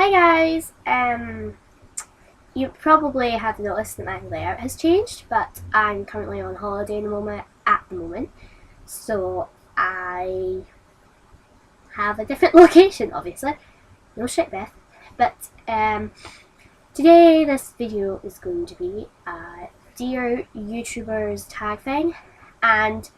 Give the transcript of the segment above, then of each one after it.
Hi guys! You probably have noticed that my layout has changed, but I'm currently on holiday at the moment, so I have a different location, obviously. No shit, Beth. But today this video is going to be a Dear YouTubers tag thing, and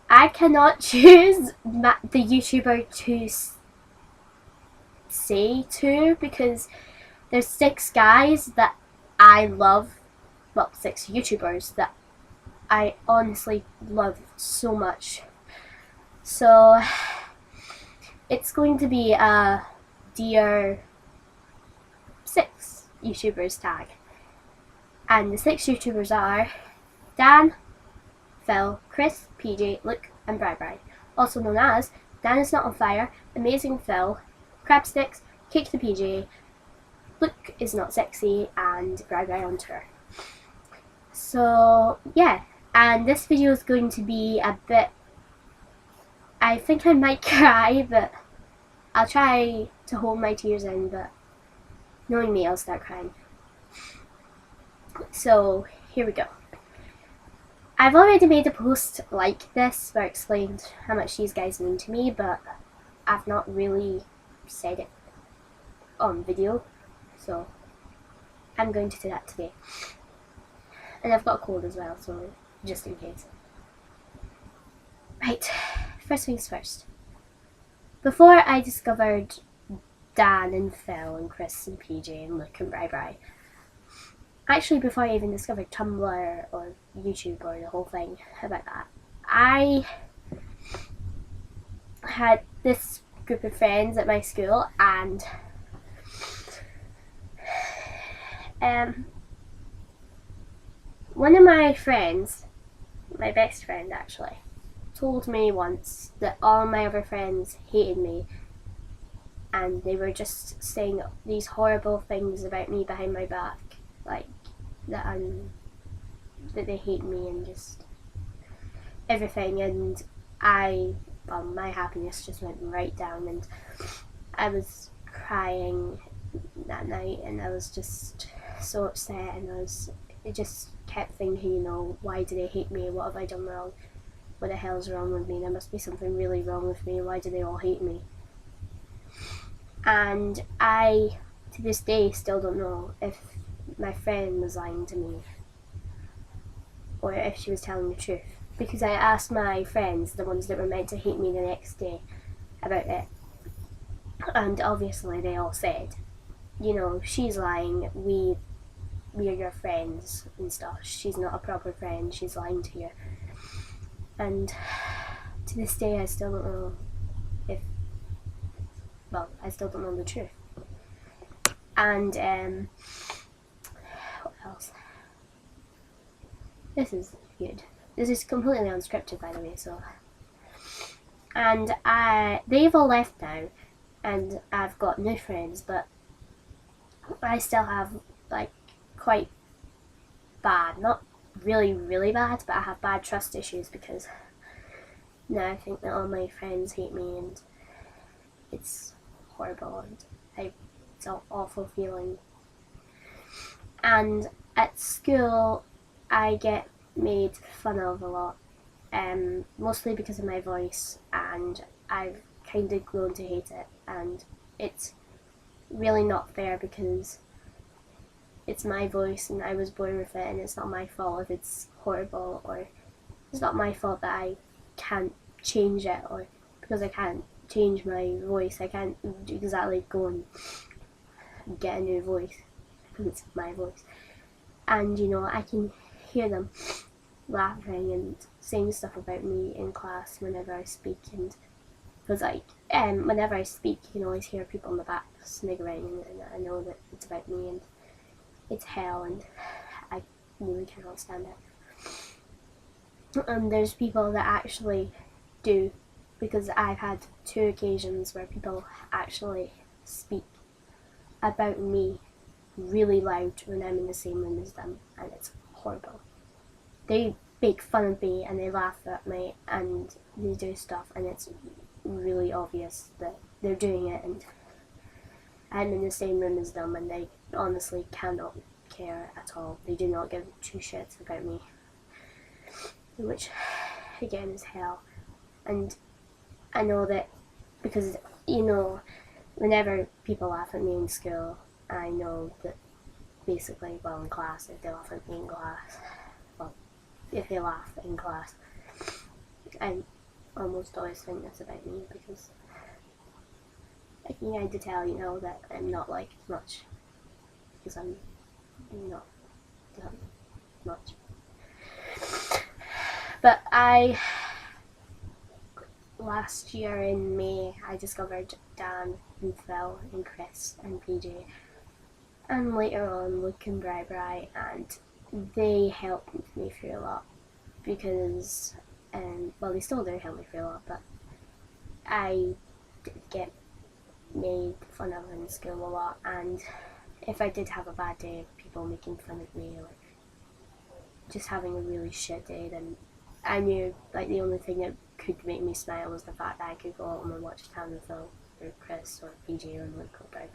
I cannot choose the YouTuber to say to because there's 6 guys that I love, well, 6 YouTubers that I honestly love so much. So it's going to be a Dear 6 YouTubers tag. And the 6 YouTubers are Dan, Phil, Chris, PJ, Luke, and Bri, also known as Dan is Not on Fire, Amazing Phil, Crabsticks, Cake the PJ, Luke is Not Sexy, and Bri on Tour. So yeah, and this video is going to be a bit, I think I might cry, but I'll try to hold my tears in, but knowing me, I'll start crying. So here we go. I've already made a post like this where I explained how much these guys mean to me, but I've not really said it on video, so I'm going to do that today. And I've got a cold as well, so just in case. Right, first things first. Before I discovered Dan and Phil and Chris and PJ and Luke and Bri, actually before I even discovered Tumblr or YouTube or the whole thing about that, I had this group of friends at my school, and one of my friends, my best friend actually, told me once that all my other friends hated me and they were just saying these horrible things about me behind my back, like that they hate me and just everything, and my happiness just went right down, and I was crying that night, and I was just so upset, and I just kept thinking, why do they hate me? What have I done wrong? What the hell's wrong with me? There must be something really wrong with me. Why do they all hate me? And I, to this day, still don't know if my friend was lying to me or if she was telling the truth, because I asked my friends, the ones that were meant to hate me the next day, about it, and obviously they all said, she's lying, we are your friends and stuff, she's not a proper friend, she's lying to you. And to this day I still don't know I still don't know the truth. And what else? This is good. This is completely unscripted, by the way, so. And they've all left now, and I've got new friends, but I still have, quite bad, not really, really bad, but I have bad trust issues, because now I think that all my friends hate me, and it's horrible, and it's an awful feeling. And at school, I get made fun of a lot, mostly because of my voice, and I've kind of grown to hate it, and it's really not fair because it's my voice and I was born with it, and it's not my fault if it's horrible, or it's not my fault that I can't change it, or because I can't change my voice, I can't exactly go and get a new voice because it's my voice. And I can hear them laughing and saying stuff about me in class whenever I speak, and because whenever I speak, you can always hear people in the back sniggering, and I know that it's about me, and it's hell, and I really cannot stand it. And there's people that actually do, because I've had 2 occasions where people actually speak about me really loud when I'm in the same room as them, and it's horrible. They make fun of me and they laugh at me and they do stuff, and it's really obvious that they're doing it, and I'm in the same room as them, and they honestly cannot care at all. They do not give two shits about me, which again is hell. And I know that because, whenever people laugh at me in school, I know that basically, well, in class, if they laugh at me in class, well, if they laugh in class, I almost always think that's about me, because I can kind of tell, that I'm not liked much, because I'm not that much. But last year in May, I discovered Dan and Phil and Chris and PJ, and later on Luke and Bri, and they helped me through a lot, because, well, they still do help me through a lot, but I did get made fun of in school a lot, and if I did have a bad day, people making fun of me, like just having a really shit day, then I knew, like, the only thing that could make me smile was the fact that I could go home and watch Dan and Phil or Chris or PJ or Luke or Bri,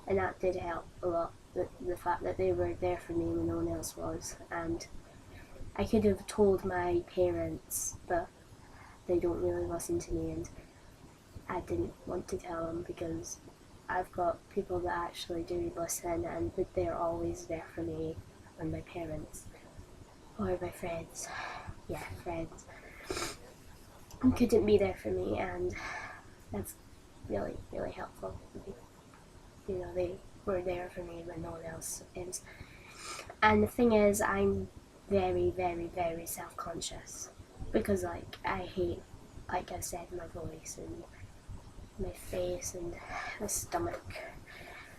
and that did help a lot, the fact that they were there for me when no one else was. And I could have told my parents, but they don't really listen to me, and I didn't want to tell them, because I've got people that actually do listen, and they're always there for me, and my parents or my friends, friends, couldn't be there for me, and that's really, really helpful. They were there for me when no one else is. And the thing is, I'm very, very, very self-conscious, because, like, I hate, like I said, my voice and my face and my stomach.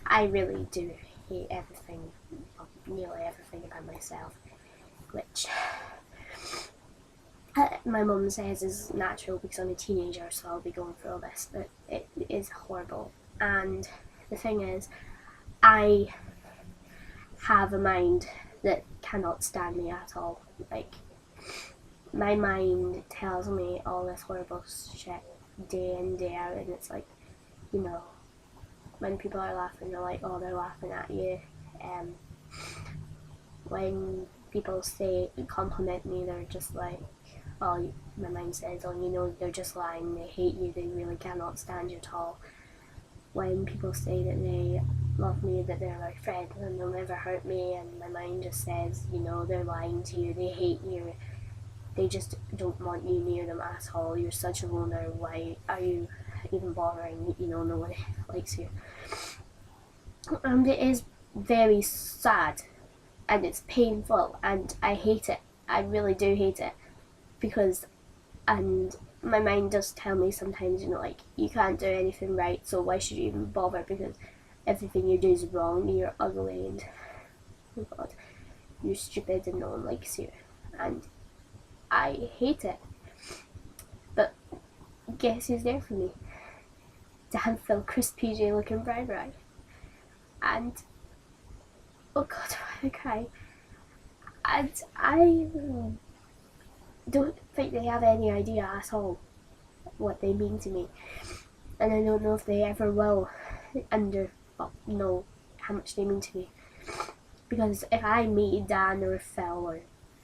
I really do hate everything, nearly everything about myself, which my mum says is natural because I'm a teenager, so I'll be going through all this, but it is horrible. And the thing is, I have a mind that cannot stand me at all. Like, my mind tells me all this horrible shit day in, day out, and it's like, when people are laughing, they're like, oh, they're laughing at you. When people compliment me, they're just like, oh, my mind says, oh, they're just lying, they hate you, they really cannot stand you at all. When people say that they love me, that they're my friend and they'll never hurt me, and my mind just says, they're lying to you, they hate you, they just don't want you near them at all, you're such a loner, why are you even bothering, no one likes you. And it is very sad, and it's painful, and I hate it. I really do hate it, because, and my mind does tell me sometimes, like, you can't do anything right, so why should you even bother, because everything you do is wrong, you're ugly, and, oh God, you're stupid, and no one likes you. And I hate it. But guess who's there for me? Dan, Phil, Chris, PJ, Luke and Bri. And, oh God, I cry. And I don't think they have any idea at all what they mean to me. And I don't know if they ever will know how much they mean to me. Because if I meet Dan or Phil, or,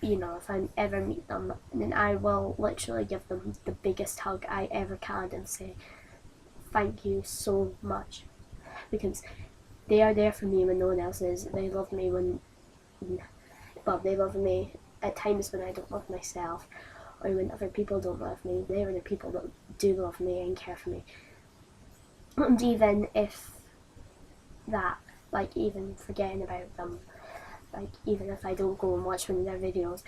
if I ever meet them, then I will literally give them the biggest hug I ever can and say, thank you so much. Because they are there for me when no one else is. They love me they love me at times when I don't love myself, or when other people don't love me. They are the people that do love me and care for me. And even if that, like, even forgetting about them, like, even if I don't go and watch one of their videos,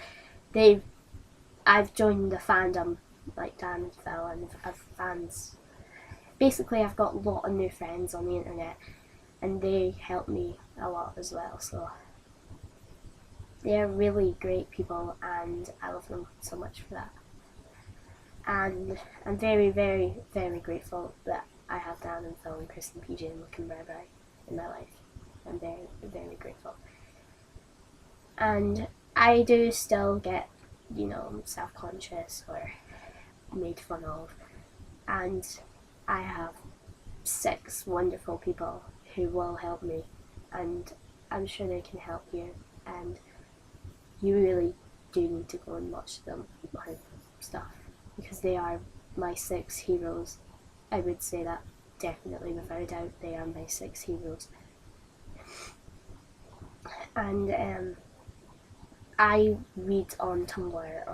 I've joined the fandom, like Dan and Phil, and I've fans. Basically, I've got a lot of new friends on the internet, and they help me a lot as well, so they're really great people, and I love them so much for that. And I'm very, very, very grateful that I have Dan and Phil and Chris and PJ and Luke and Bri in my life. I'm very, very grateful. And I do still get, self-conscious or made fun of, and I have 6 wonderful people who will help me, and I'm sure they can help you, and you really do need to go and watch them or stuff, because they are my 6 heroes. I would say that definitely without a doubt, they are my 6 heroes. And I read on Tumblr,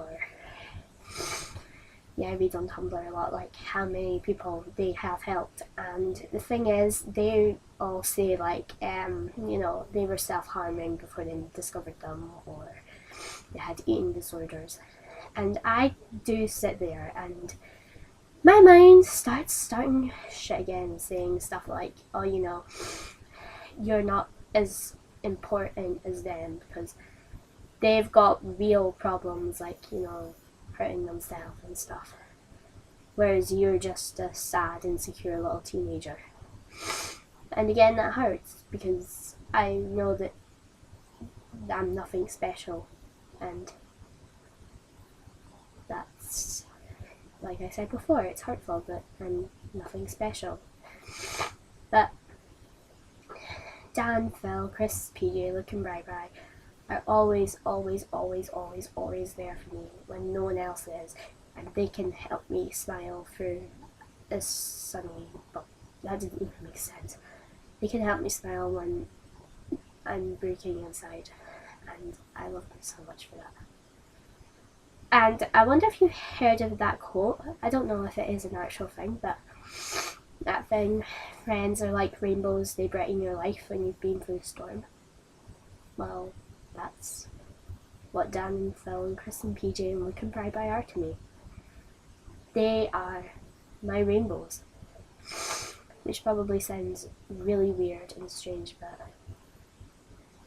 I read on Tumblr a lot, like how many people they have helped, and the thing is, they all say like, you know, they were self-harming before they discovered them, or they had eating disorders, and I do sit there and my mind starts starting shit again, saying stuff like, oh, you know, you're not as important as them because they've got real problems, like, you know, hurting themselves and stuff, whereas you're just a sad, insecure little teenager. And again, that hurts because I know that I'm nothing special, and that's, like I said before, it's hurtful that I'm nothing special. But Dan, Phil, Chris, PJ, Luke and Bri are always there for me when no one else is, and they can help me smile through this sunny, but that didn't even make sense. They can help me smile when I'm breaking inside, and I love them so much for that. And I wonder if you've heard of that quote. I don't know if it is an actual thing, but that thing, friends are like rainbows, they brighten your life when you've been through a storm. Well, that's what Dan and Phil and Chris and PJ and Luke and Bri are to me. They are my rainbows, which probably sounds really weird and strange, but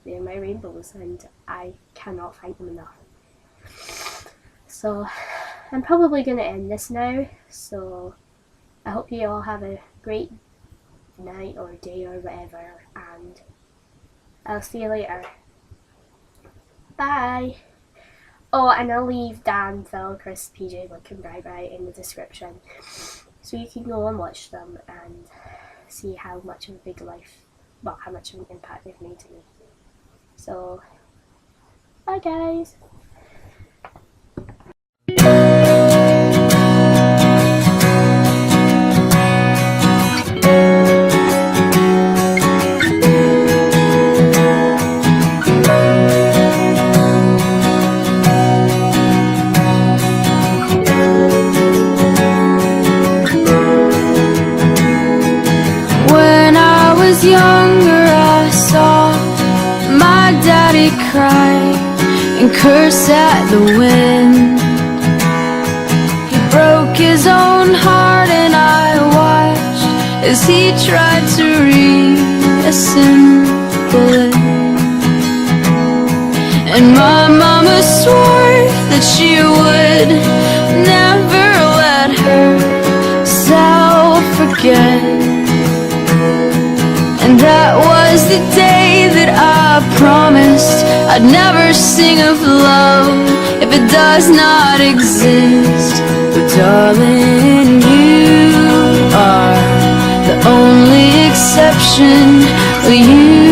they're my rainbows, and I cannot thank them enough. So I'm probably going to end this now, so I hope you all have a great night or day or whatever, and I'll see you later. Bye! Oh, and I'll leave Dan, Phil, Chris, PJ, Luke and Bri in the description, so you can go and watch them and see how much of how much of an impact they've made to me. So, bye guys! Younger, I saw my daddy cry and curse at the wind. He broke his own heart and I watched as he tried to reassemble it. And my mama swore that she would never let herself forget. And that was the day that I promised I'd never sing of love if it does not exist. But darling, you are the only exception. You